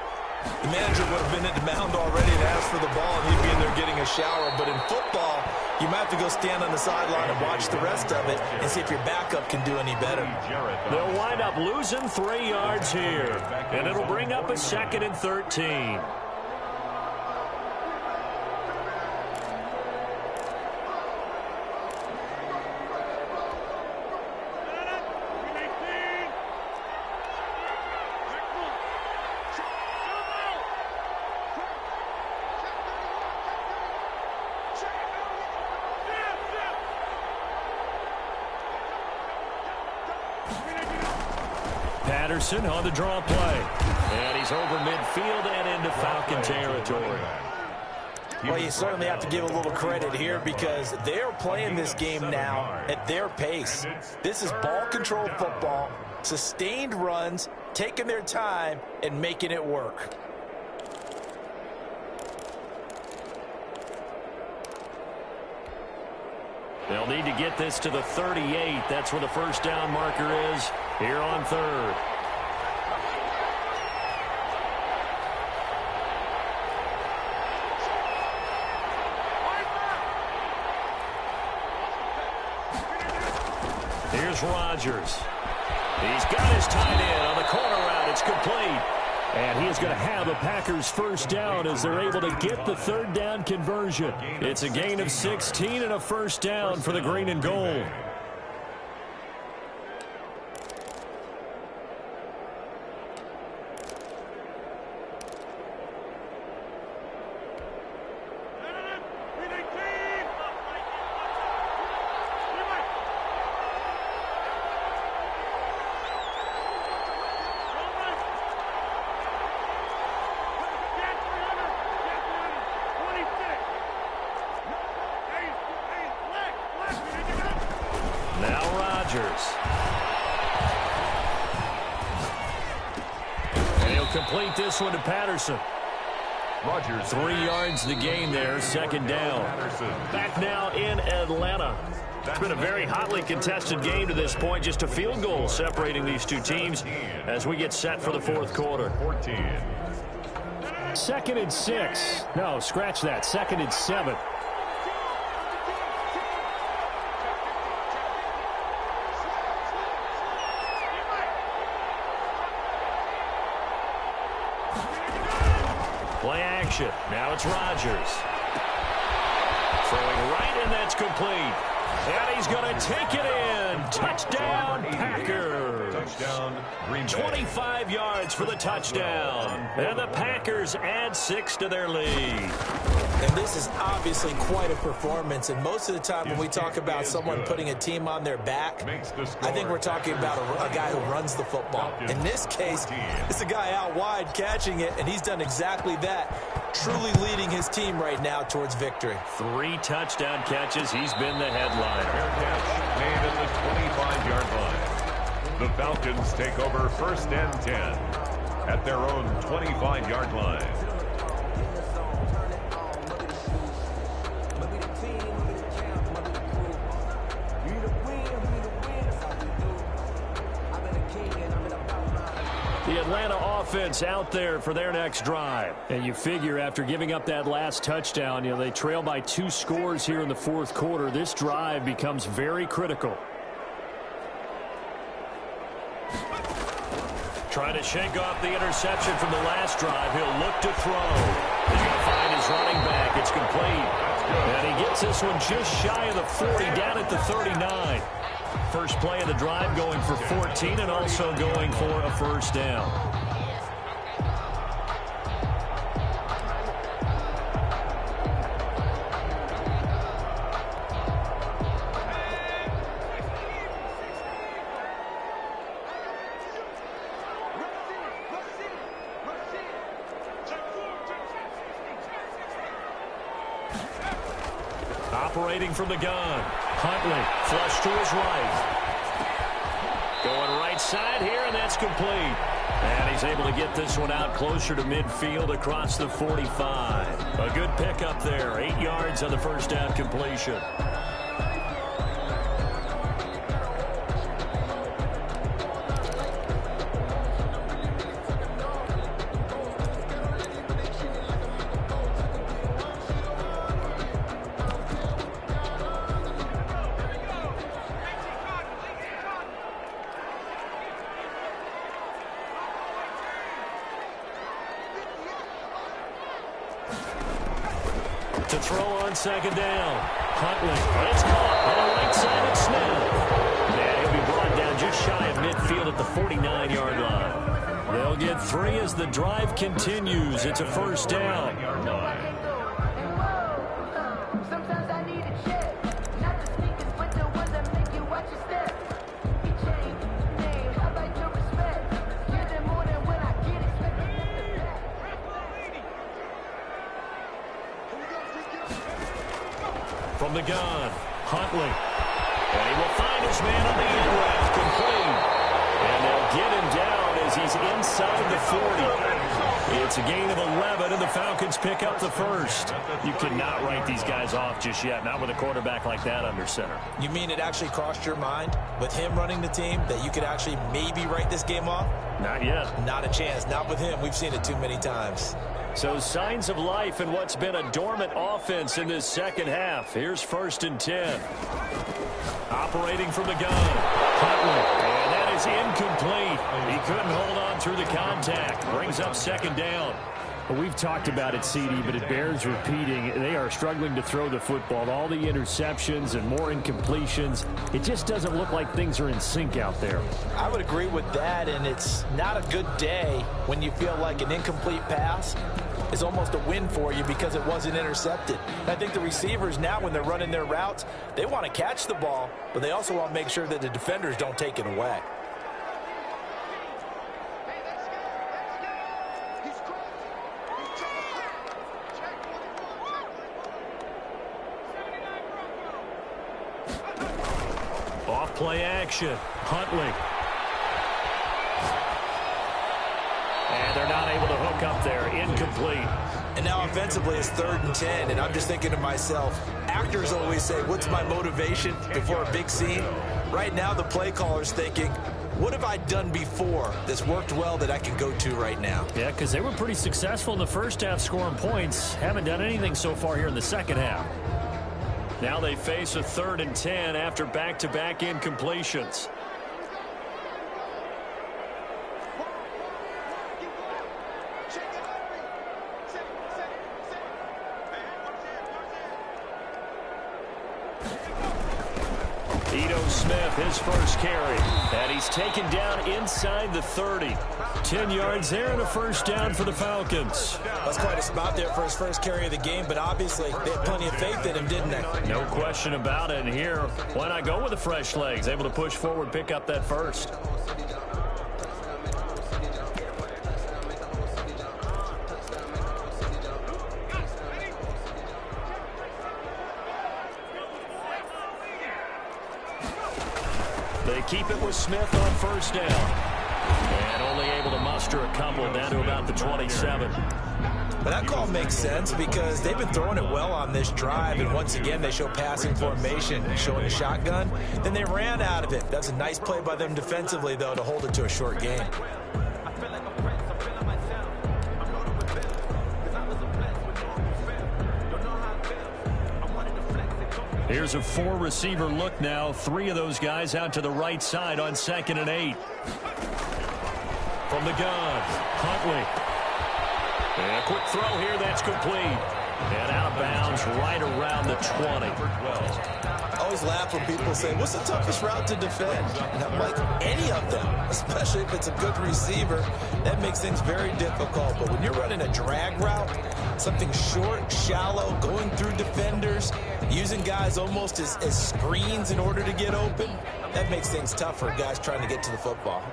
S2: the manager would have been at the mound already and asked for the ball, and he'd be in there getting a shower. But in football, you might have to go stand on the sideline and watch the rest of it and see if your backup can do any better.
S1: They'll wind up losing 3 yards here, and it'll bring up a 2nd and 13. Patterson on the draw play. And he's over midfield and into Falcon territory.
S2: Well, you certainly have to give a little credit here because they're playing this game now at their pace. This is ball control football, sustained runs, taking their time, and making it work.
S1: They'll need to get this to the 38. That's where the first down marker is here on 3rd. Here's Rodgers. He's got his tight end on the corner route. It's complete. And he is going to have the Packers first down as they're able to get the 3rd down conversion. It's a gain of 16 and a first down for the green and gold. Now Rodgers. And he'll complete this one to Patterson.
S3: Rodgers.
S1: 3 yards the gain there, 2nd down. Back now in Atlanta. It's been a very hotly contested game to this point. Just a field goal separating these two teams as we get set for the 4th quarter. 2nd and 6. No, scratch that. 2nd and 7. Play action. Now it's Rodgers. Throwing right, and that's complete. And he's going to take it in. Touchdown, Packers.
S3: Touchdown, Green Bay.
S1: 25 yards for the touchdown. And the Packers add 6 to their lead.
S2: And this is obviously quite a performance. And most of the time when we talk about someone putting a team on their back, I think we're talking about a guy who runs the football. In this case, it's a guy out wide catching it, and he's done exactly that, truly leading his team right now towards victory.
S1: 3 touchdown catches. He's been the headliner.
S3: Catch made at the 25-yard line. The Falcons take over 1st and 10 at their own 25-yard line.
S1: The Atlanta offense out there for their next drive. And you figure after giving up that last touchdown, they trail by 2 scores here in the 4th quarter. This drive becomes very critical. Trying to shake off the interception from the last drive. He'll look to throw. He's going to find his running back. It's complete. And he gets this one just shy of the 40, down at the 39. First play of the drive going for 14 and also going for a first down. Operating from the gun. Huntley, flush to his right. Going right side here, and that's complete. And he's able to get this one out closer to midfield across the 45. A good pickup there. 8 yards on the first down completion. To throw on second down. Huntley. It's caught on the right side of Smith. And he'll be brought down just shy of midfield at the 49-yard line. They'll get 3 as the drive continues. It's a first down. From the gun, Huntley. And he will find his man on the end route, complete. And they'll get him down as he's inside the 40. It's a gain of 11, and the Falcons pick up the first. You cannot write these guys off just yet, not with a quarterback like that under center.
S2: You mean it actually crossed your mind with him running the team that you could actually maybe write this game off?
S1: Not yet.
S2: Not a chance. Not with him. We've seen it too many times.
S1: So signs of life in what's been a dormant offense in this second half. Here's 1st and 10. Operating from the gun. Huntley. And that is incomplete. He couldn't hold on through the contact. Brings up second down.
S4: Well, we've talked about it, CD, but it bears repeating. They are struggling to throw the football. All the interceptions and more incompletions. It just doesn't look like things are in sync out there.
S2: I would agree with that, and it's not a good day when you feel like an incomplete pass is almost a win for you because it wasn't intercepted. I think the receivers now, when they're running their routes, they want to catch the ball, but they also want to make sure that the defenders don't take it away.
S1: Off play action. Huntley. And they're not able to hook up there. Incomplete.
S2: And now offensively it's 3rd and 10, and I'm just thinking to myself, actors always say, what's my motivation before a big scene? Right now the play caller's thinking, what have I done before that's worked well that I can go to right now?
S4: Yeah, because they were pretty successful in the first half scoring points. Haven't done anything so far here in the second half.
S1: Now they face a 3rd and 10 after back-to-back incompletions. Smith, his first carry. And he's taken down inside the 30. 10 yards there and a first down for the Falcons.
S2: That's quite a spot there for his first carry of the game, but obviously they had plenty of faith in him, didn't they?
S1: No question about it. And here, why not go with the fresh legs? Able to push forward, pick up that first. They keep it with Smith on first down. And only able to muster a couple down to about the 27.
S2: But that call makes sense because they've been throwing it well on this drive, and once again they show passing formation, showing the shotgun. Then they ran out of it. That's a nice play by them defensively, though, to hold it to a short game.
S1: Here's a 4-receiver look now. 3 of those guys out to the right side on 2nd and 8. From the gun, Huntley. And a quick throw here, that's complete. And out of bounds right around the 20.
S2: I always laugh when people say, what's the toughest route to defend? And I'm like, any of them, especially if it's a good receiver. That makes things very difficult. But when you're running a drag route, something short, shallow, going through defenders, using guys almost as screens in order to get open, that makes things tough for guys trying to get to the football.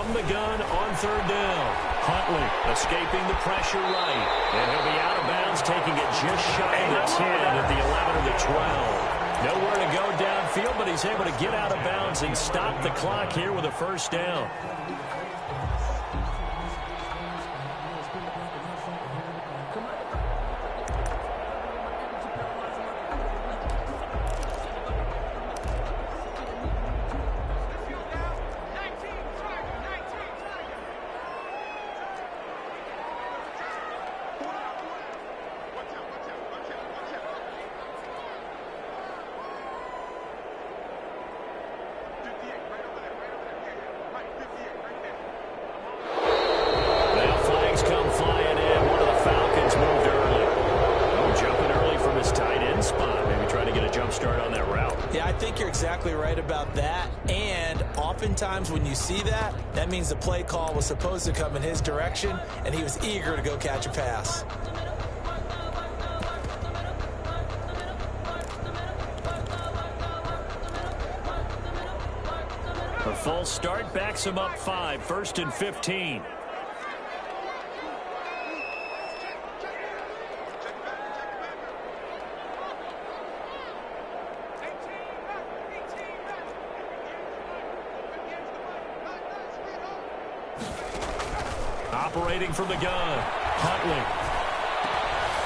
S1: from the gun on third down. Huntley escaping the pressure right. And he'll be out of bounds, taking it just shy of the 10 at the 11 or the 12. Nowhere to go downfield, but he's able to get out of bounds and stop the clock here with a first down.
S2: Oftentimes when you see that, that means the play call was supposed to come in his direction, and he was eager to go catch a pass.
S1: A false start backs him up 5, 1st and 15. Operating from the gun, Huntley.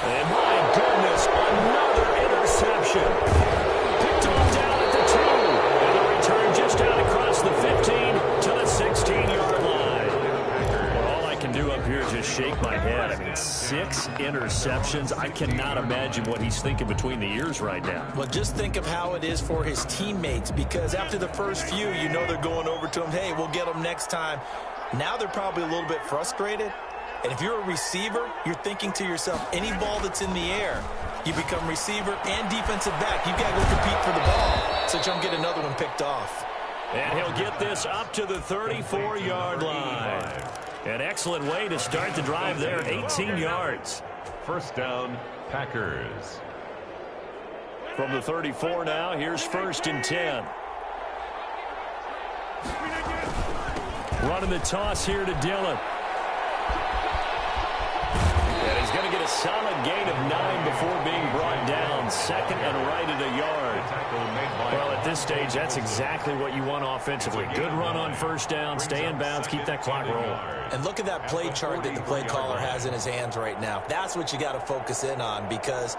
S1: And my goodness, another interception. Picked off down at the 2. And the return just out across the 15 to the 16-yard line. Well, all I can do up here is just shake my head. I mean, 6 interceptions. I cannot imagine what he's thinking between the ears right now.
S2: Well, just think of how it is for his teammates, because after the first few, you know they're going over to him, hey, we'll get them next time. Now they're probably a little bit frustrated. And if you're a receiver, you're thinking to yourself, any ball that's in the air, you become receiver and defensive back. You've got to go compete for the ball, so don't get another one picked off.
S1: And he'll get this up to the 34-yard line. An excellent way to start the drive there, 18 yards.
S3: First down, Packers.
S1: From the 34 now, here's 1st and 10. Running the toss here to Dillon. And he's going to get a solid gain of 9 before being brought down. 2nd and right at a yard. Well, at this stage, that's exactly what you want offensively. Good run on first down, stay in bounds, keep that clock rolling.
S2: And look at that play chart that the play caller has in his hands right now. That's what you got to focus in on, because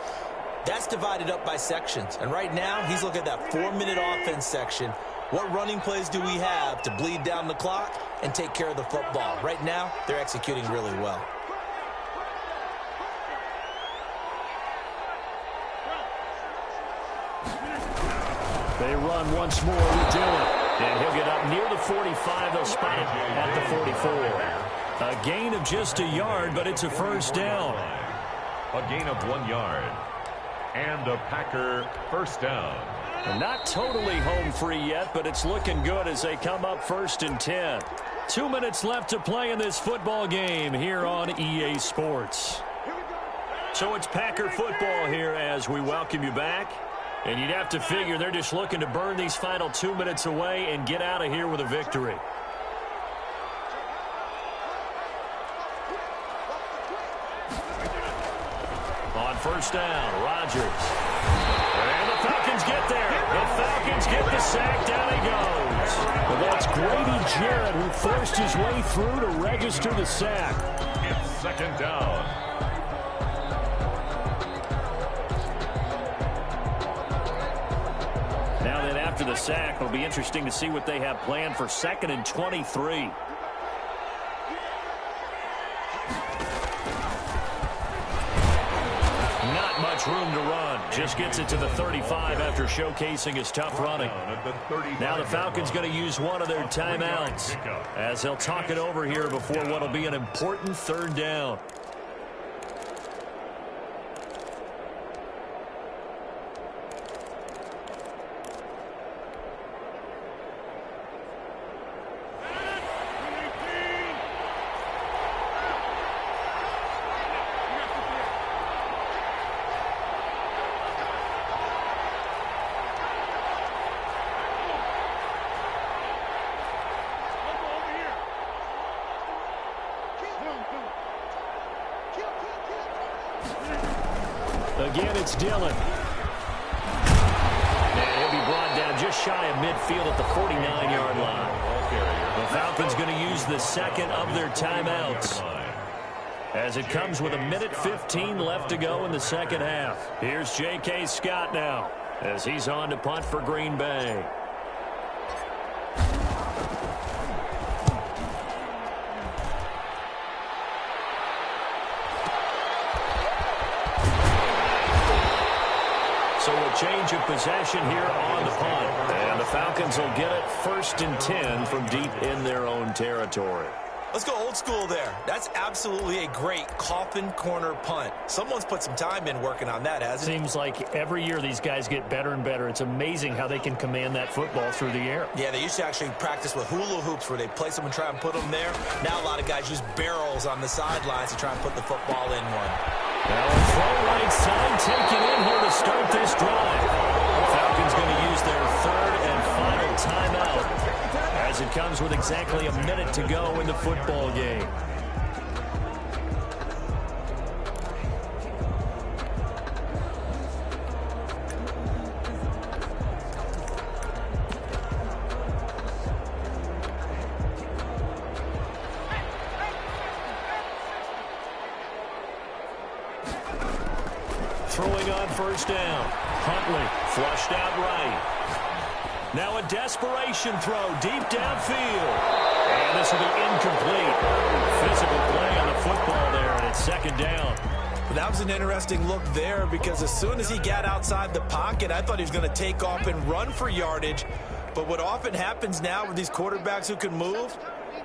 S2: that's divided up by sections. And right now, he's looking at that 4-minute offense section. What running plays do we have to bleed down the clock and take care of the football? Right now, they're executing really well.
S1: They run once more with Dillon. And he'll get up near the 45. They'll spot it at the 44. A gain of just a yard, but it's a first down.
S3: A gain of 1 yard. And a Packer first down.
S1: Not totally home free yet, but it's looking good as they come up 1st and 10. 2 minutes left to play in this football game here on EA Sports. So it's Packer football here as we welcome you back. And you'd have to figure they're just looking to burn these final 2 minutes away and get out of here with a victory. On first down, Rodgers. And the Falcons get there. The Falcons get the sack. Down he goes. Well, that's Grady Jarrett who forced his way through to register the sack.
S3: It's 2nd down.
S1: Now then, after the sack, it'll be interesting to see what they have planned for 2nd and 23. Not much room to run. Just gets it to the 35 after showcasing his tough running. Now the Falcons going to use one of their timeouts as they'll talk it over here before what will be an important 3rd down. Again, it's Dillon. And he'll be brought down just shy of midfield at the 49-yard line. The Falcons going to use the second of their timeouts, as it comes with 1:15 left to go in the second half. Here's J.K. Scott now, as he's on to punt for Green Bay. So a change of possession here on the punt. And the Falcons will get it 1st and 10 from deep in their own territory.
S2: Let's go old school there. That's absolutely a great coffin corner punt. Someone's put some time in working on that, hasn't it?
S4: Seems like every year these guys get better and better. It's amazing how they can command that football through the air.
S2: Yeah, they used to actually practice with hula hoops where they place them and try and put them there. Now a lot of guys use barrels on the sidelines to try and put the football in one.
S1: Now a throw right side taken in here to start this drive. Falcons going to use their third and final timeout, as it comes with exactly a minute to go in the football game. Throwing on first down. Huntley flushed out right. Now a desperation throw deep downfield. And this will be incomplete. Physical play on the football there, and it's second down.
S2: But that was an interesting look there, because as soon as he got outside the pocket, I thought he was going to take off and run for yardage. But what often happens now with these quarterbacks who can move,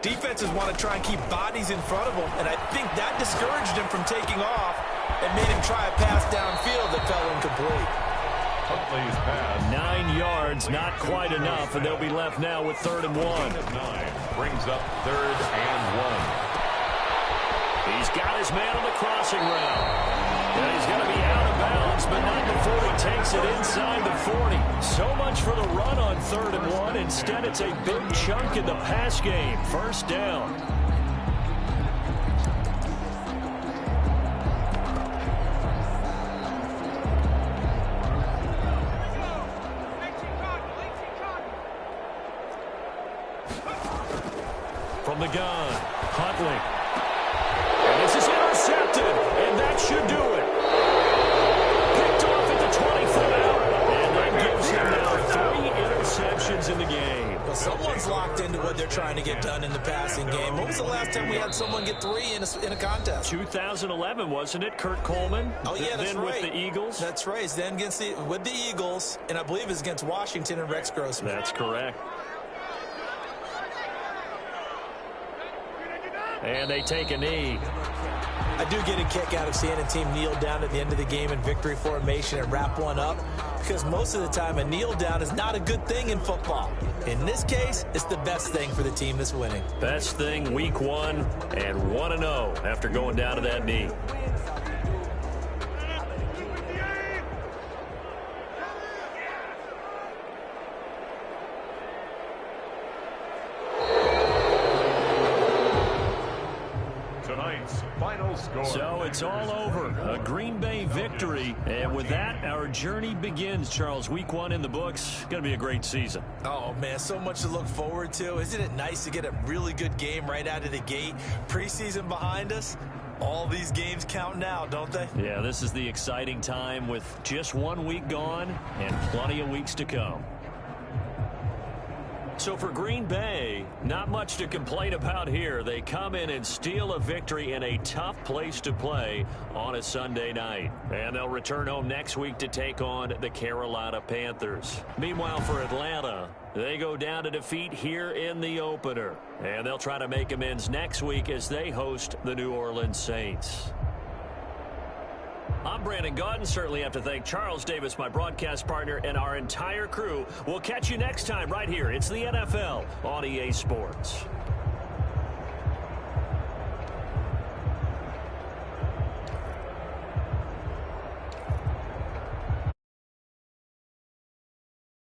S2: defenses want to try and keep bodies in front of them, and I think that discouraged him from taking off and made him try a pass downfield that fell incomplete.
S3: Huntley's pass.
S1: 9 yards, not quite enough, and they'll be left now with 3rd and 1.
S3: 9 brings up 3rd and 1.
S1: He's got his man on the crossing route. And he's going to be out of bounds, but not before he takes it inside the 40. So much for the run on 3rd and 1. Instead, it's a big chunk in the pass game. First down. From the gun, Huntley. And this is intercepted, and that should do it. Picked off at the 20-foot out, and that gives him now 3 interceptions in the game.
S2: Well, someone's locked into what they're trying to get done in the passing game. When was the last time we had someone get 3 in a contest?
S1: 2011, wasn't it? Kurt Coleman.
S2: Oh, yeah, that's
S1: then
S2: right.
S1: with the Eagles.
S2: That's right. Then with the Eagles, and I believe it's against Washington and Rex Grossman.
S1: That's correct. And they take a knee.
S2: I do get a kick out of seeing a team kneel down at the end of the game in victory formation and wrap one up, because most of the time a kneel down is not a good thing in football. In this case, it's the best thing for the team that's winning.
S1: Best thing week 1 and 1-0 after going down to that knee.
S3: Final score.
S1: So it's all over. A Green Bay victory. And with that, our journey begins, Charles. Week 1 in the books. Going to be a great season.
S2: Oh, man, so much to look forward to. Isn't it nice to get a really good game right out of the gate? Preseason behind us. All these games count now, don't they?
S1: Yeah, this is the exciting time with just 1 week gone and plenty of weeks to come. So for Green Bay, not much to complain about here. They come in and steal a victory in a tough place to play on a Sunday night. And they'll return home next week to take on the Carolina Panthers. Meanwhile, for Atlanta, they go down to defeat here in the opener. And they'll try to make amends next week as they host the New Orleans Saints. I'm Brandon Gaudin. Certainly have to thank Charles Davis, my broadcast partner, and our entire crew. We'll catch you next time right here. It's the NFL on EA Sports.